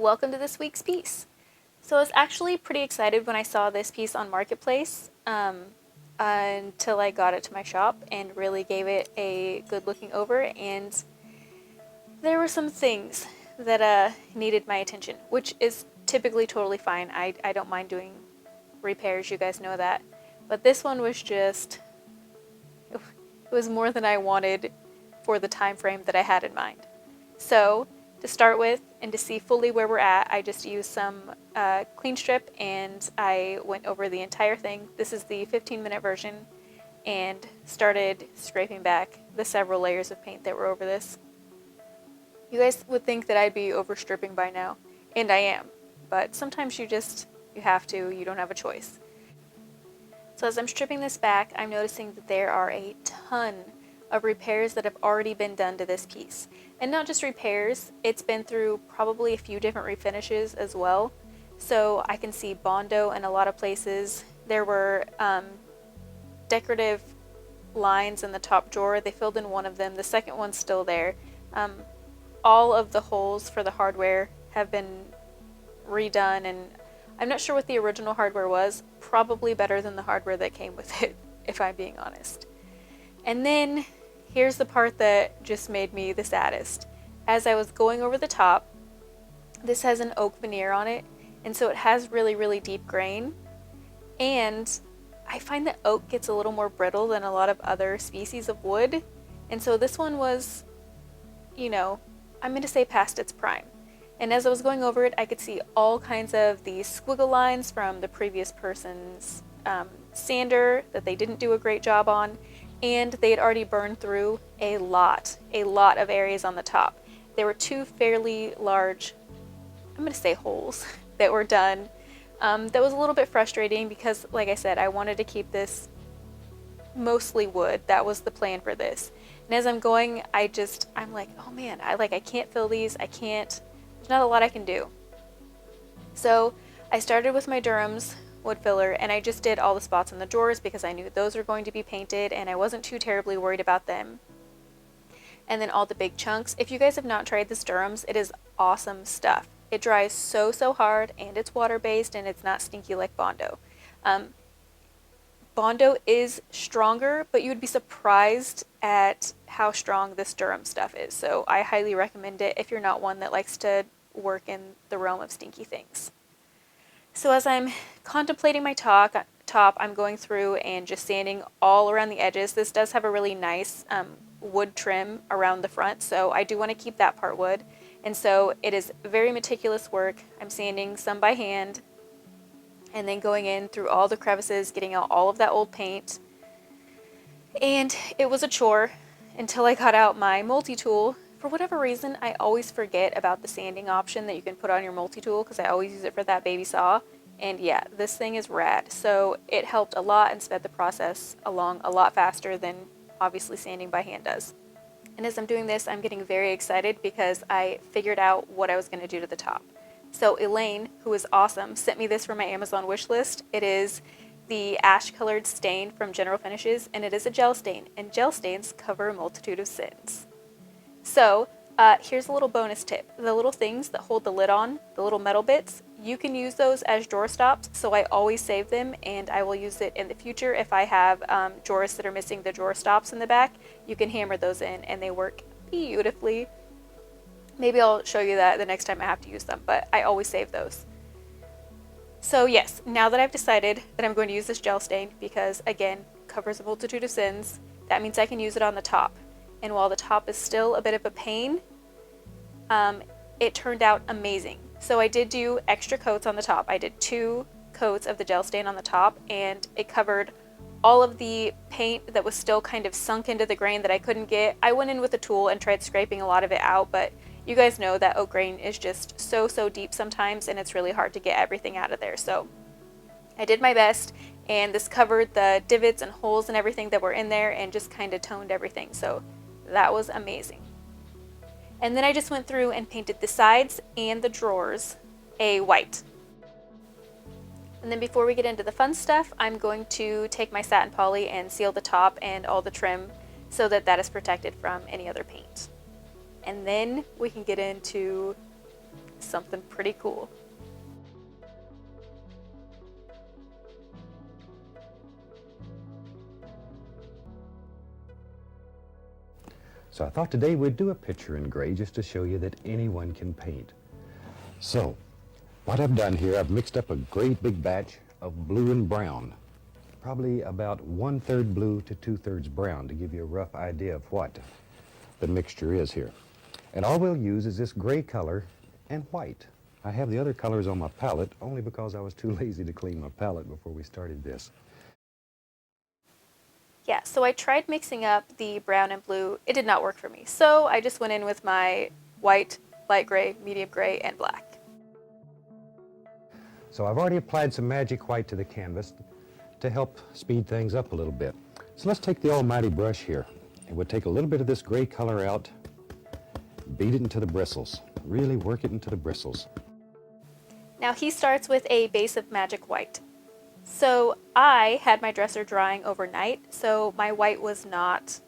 welcome to this week's piece. So I was actually pretty excited when I saw this piece on Marketplace until I got it to my shop and really gave it a good looking over, and there were some things that needed my attention, which is typically totally fine. I don't mind doing repairs, you guys know that. But this one was just, it was more than I wanted for the time frame that I had in mind. So to start with, and to see fully where we're at, I just used some clean strip and I went over the entire thing. This is the 15-minute version, and started scraping back the several layers of paint that were over this. You guys would think that I'd be overstripping by now, and I am, but sometimes you have to, you don't have a choice. So as I'm stripping this back, I'm noticing that there are a ton of repairs that have already been done to this piece. And not just repairs, it's been through probably a few different refinishes as well. So I can see Bondo in a lot of places. There were decorative lines in the top drawer. They filled in one of them. The second one's still there. All of the holes for the hardware have been redone, and I'm not sure what the original hardware was. Probably better than the hardware that came with it, if I'm being honest. And then here's the part that just made me the saddest. As I was going over the top, this has an oak veneer on it, and so it has really, really deep grain. And I find that oak gets a little more brittle than a lot of other species of wood. And so this one was, I'm going to say past its prime. And as I was going over it, I could see all kinds of these squiggle lines from the previous person's sander that they didn't do a great job on. And they had already burned through a lot of areas on the top. There were two fairly large, I'm going to say holes, that were done. That was a little bit frustrating because, like I said, I wanted to keep this mostly wood. That was the plan for this. And as I'm going, I'm like, oh man, I can't fill these. There's not a lot I can do. So I started with my Durham's wood filler, and I just did all the spots in the drawers because I knew those were going to be painted and I wasn't too terribly worried about them. And then all the big chunks. If you guys have not tried this Durham's, it is awesome stuff. It dries so hard, and it's water-based, and it's not stinky like Bondo. Bondo is stronger, but you would be surprised at how strong this Durham stuff is. So I highly recommend it if you're not one that likes to work in the realm of stinky things. So as I'm contemplating my top, I'm going through and just sanding all around the edges. This does have a really nice wood trim around the front, so I do want to keep that part wood. And so it is very meticulous work. I'm sanding some by hand, and then going in through all the crevices, getting out all of that old paint. And it was a chore until I got out my multi-tool. For whatever reason, I always forget about the sanding option that you can put on your multi-tool because I always use it for that baby saw. And yeah, this thing is rad. So it helped a lot and sped the process along a lot faster than obviously sanding by hand does. And as I'm doing this, I'm getting very excited because I figured out what I was going to do to the top. So Elaine, who is awesome, sent me this from my Amazon wish list. It is the ash colored stain from General Finishes, and it is a gel stain, and gel stains cover a multitude of sins. So here's a little bonus tip. The little things that hold the lid on, the little metal bits, you can use those as drawer stops, so I always save them, and I will use it in the future if I have drawers that are missing the drawer stops in the back. You can hammer those in, and they work beautifully. Maybe I'll show you that the next time I have to use them, but I always save those. So yes, now that I've decided that I'm going to use this gel stain because, again, covers a multitude of sins, that means I can use it on the top. And while the top is still a bit of a pain, it turned out amazing. So I did do extra coats on the top. I did 2 coats of the gel stain on the top, and it covered all of the paint that was still kind of sunk into the grain that I couldn't get. I went in with a tool and tried scraping a lot of it out, but you guys know that oak grain is just so deep sometimes, and it's really hard to get everything out of there. So I did my best, and this covered the divots and holes and everything that were in there and just kind of toned everything. So that was amazing. And then I just went through and painted the sides and the drawers a white. And then before we get into the fun stuff, I'm going to take my satin poly and seal the top and all the trim so that that is protected from any other paint. And then we can get into something pretty cool. So I thought today we'd do a picture in gray just to show you that anyone can paint. So what I've done here, I've mixed up a great big batch of blue and brown, probably about 1/3 blue to 2/3 brown, to give you a rough idea of what the mixture is here. And all we'll use is this gray color and white. I have the other colors on my palette only because I was too lazy to clean my palette before we started this. Yeah, so I tried mixing up the brown and blue. It did not work for me. So I just went in with my white, light gray, medium gray, and black. So I've already applied some magic white to the canvas to help speed things up a little bit. So let's take the almighty brush here, and we'll take a little bit of this gray color out, beat it into the bristles, really work it into the bristles. Now he starts with a base of magic white. So I had my dresser drying overnight, so my white was not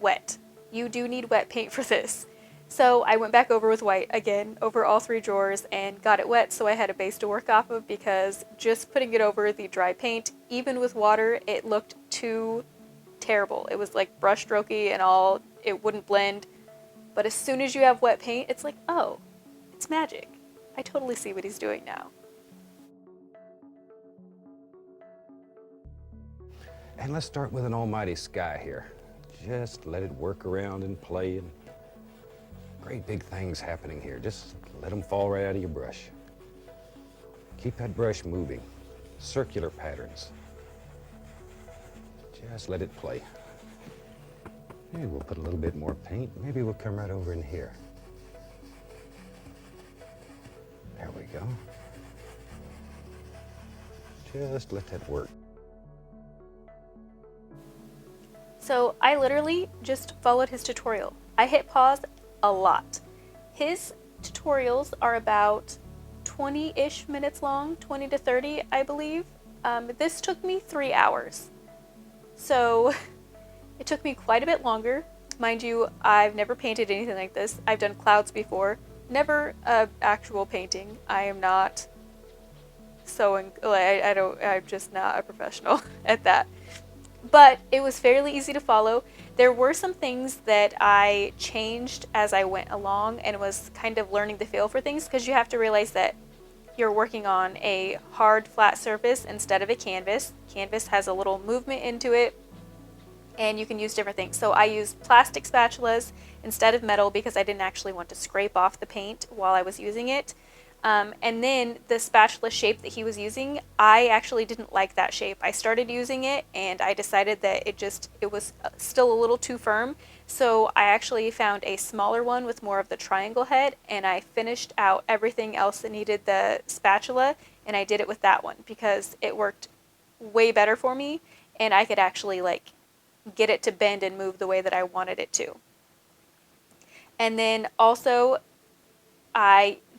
wet. You do need wet paint for this. So I went back over with white again over all 3 drawers and got it wet, so I had a base to work off of, because just putting it over the dry paint, even with water, it looked too terrible. It was like brush strokey and all, it wouldn't blend. But as soon as you have wet paint, it's like, oh, it's magic. I totally see what he's doing now. And let's start with an almighty sky here. Just let it work around and play, and great big things happening here. Just let them fall right out of your brush. Keep that brush moving. Circular patterns. Just let it play. Maybe we'll put a little bit more paint. Maybe we'll come right over in here. There we go. Just let that work. So I literally just followed his tutorial. I hit pause a lot. His tutorials are about 20-ish minutes long, 20 to 30, I believe. This took me 3 hours. So it took me quite a bit longer. Mind you, I've never painted anything like this. I've done clouds before, never actual painting. I am not I'm just not a professional at that. But it was fairly easy to follow. There were some things that I changed as I went along, and was kind of learning the feel for things, because you have to realize that you're working on a hard, flat surface instead of a canvas. Canvas has a little movement into it, and you can use different things. So I used plastic spatulas instead of metal, because I didn't actually want to scrape off the paint while I was using it. And then the spatula shape that he was using, I actually didn't like that shape. I started using it and I decided that it was still a little too firm. So I actually found a smaller one with more of the triangle head, and I finished out everything else that needed the spatula, and I did it with that one because it worked way better for me, and I could actually like get it to bend and move the way that I wanted it to. And then also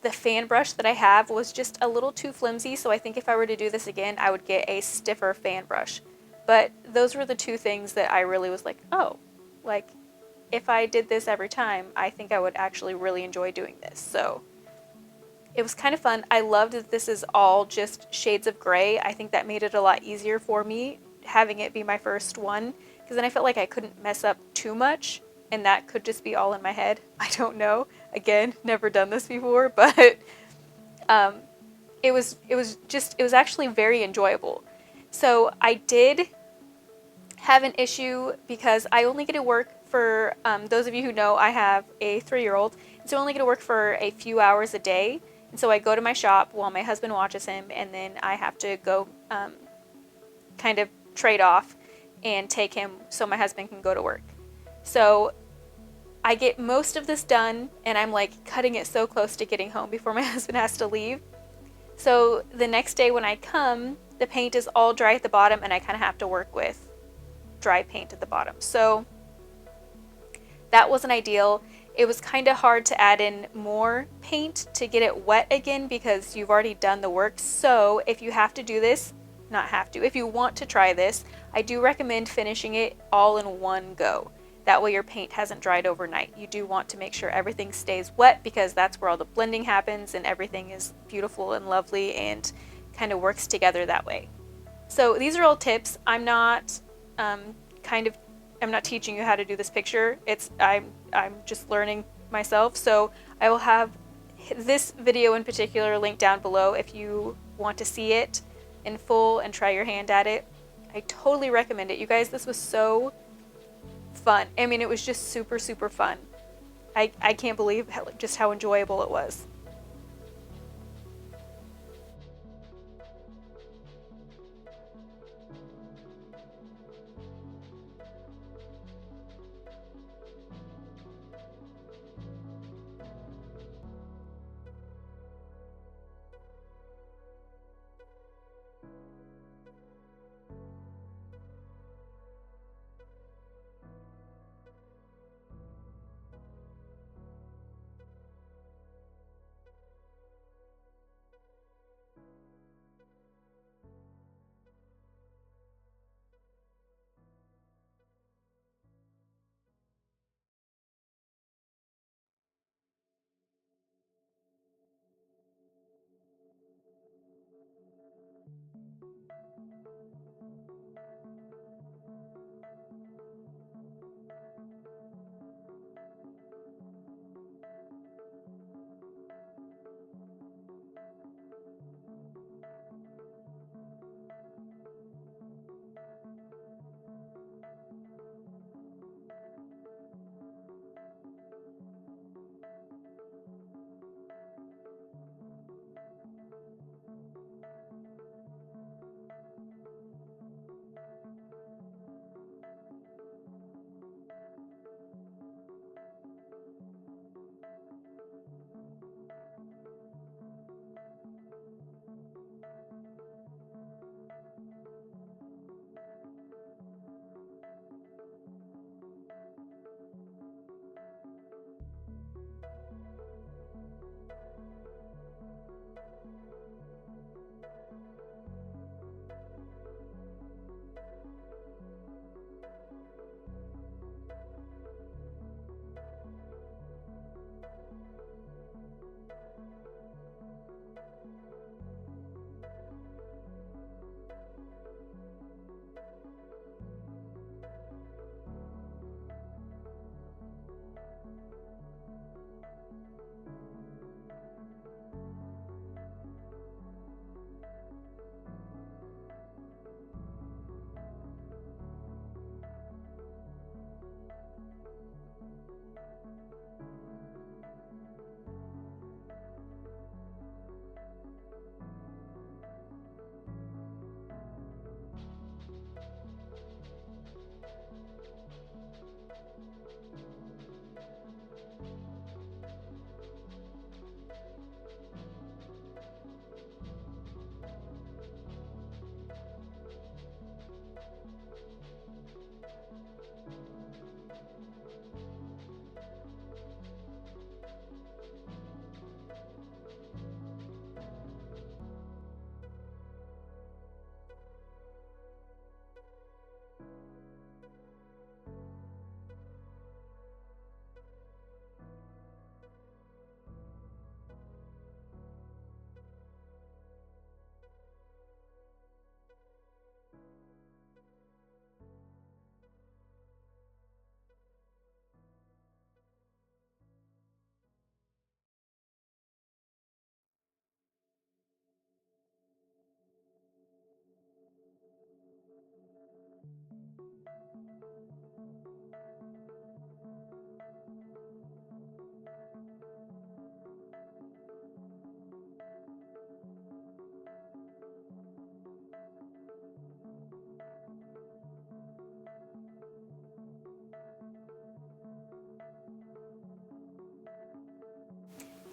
the fan brush that I have was just a little too flimsy, so I think if I were to do this again, I would get a stiffer fan brush. But those were the 2 things that I really was like, oh, like if I did this every time, I think I would actually really enjoy doing this. So it was kind of fun. I loved that this is all just shades of gray. I think that made it a lot easier for me, having it be my first one, because then I felt like I couldn't mess up too much, and that could just be all in my head. I don't know. Again, never done this before, but it was actually very enjoyable. So I did have an issue because I only get to work for, those of you who know, I have a 3-year-old, so I only get to work for a few hours a day. And so I go to my shop while my husband watches him, and then I have to go kind of trade off and take him so my husband can go to work. So I get most of this done, and I'm like cutting it so close to getting home before my husband has to leave. So the next day when I come, the paint is all dry at the bottom, and I kind of have to work with dry paint at the bottom. So that wasn't ideal. It was kind of hard to add in more paint to get it wet again because you've already done the work. So if you have to do this, if you want to try this, I do recommend finishing it all in one go. That way your paint hasn't dried overnight. You do want to make sure everything stays wet because that's where all the blending happens and everything is beautiful and lovely and kind of works together that way. So these are all tips. I'm not kind of I'm not teaching you how to do this picture. I'm just learning myself. So I will have this video in particular linked down below if you want to see it in full and try your hand at it. I totally recommend it. You guys, this was so fun. I mean, it was just super, super fun. I can't believe just how enjoyable it was.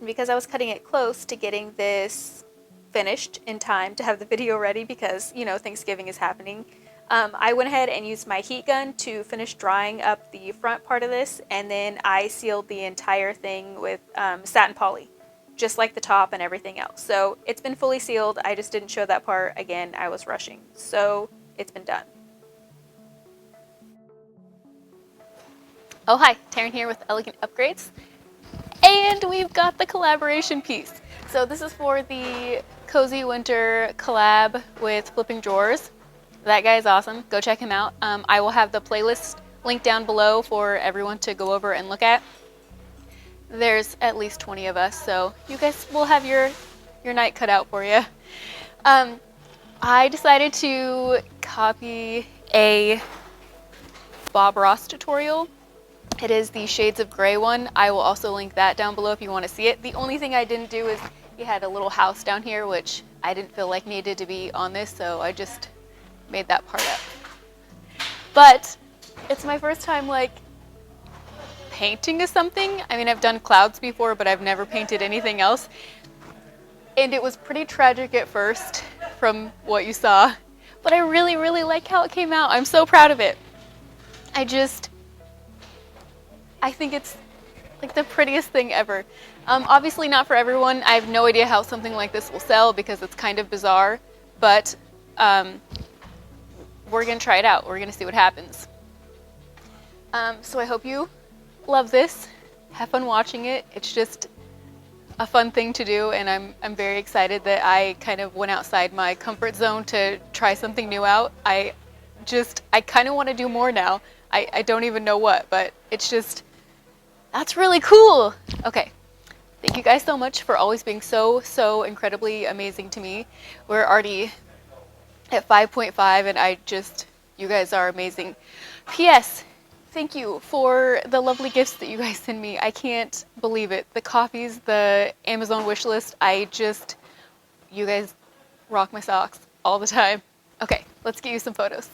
And because I was cutting it close to getting this finished in time to have the video ready because, you know, Thanksgiving is happening, I went ahead and used my heat gun to finish drying up the front part of this, and then I sealed the entire thing with satin poly, just like the top and everything else. So it's been fully sealed. I just didn't show that part. Again, I was rushing. So it's been done. Oh hi, Taryn here with Elegant Upgrades. And we've got the collaboration piece. So this is for the Cozy Winter collab with Flipping Drawers. That guy is awesome. Go check him out. I will have the playlist linked down below for everyone to go over and look at. There's at least 20 of us, so you guys will have your night cut out for you. I decided to copy a Bob Ross tutorial. It is the Shades of Grey one. I will also link that down below if you want to see it. The only thing I didn't do is he had a little house down here, which I didn't feel like needed to be on this, so I just made that part up. But it's my first time like painting something. I mean, I've done clouds before, but I've never painted anything else. And it was pretty tragic at first from what you saw, but I really, really like how it came out. I'm so proud of it. I think it's like the prettiest thing ever. Obviously not for everyone. I have no idea how something like this will sell because it's kind of bizarre, but we're gonna try it out. We're gonna see what happens. So I hope you love this. Have fun watching it. It's just a fun thing to do, and I'm very excited that I kind of went outside my comfort zone to try something new out. I kind of want to do more now. I don't even know what, but it's just, that's really cool. Okay, thank you guys so much for always being so incredibly amazing to me. We're already at 5.5 and you guys are amazing. P.S. Thank you for the lovely gifts that you guys send me. I can't believe it. The coffees, the Amazon wish list, you guys rock my socks all the time. Okay, let's get you some photos.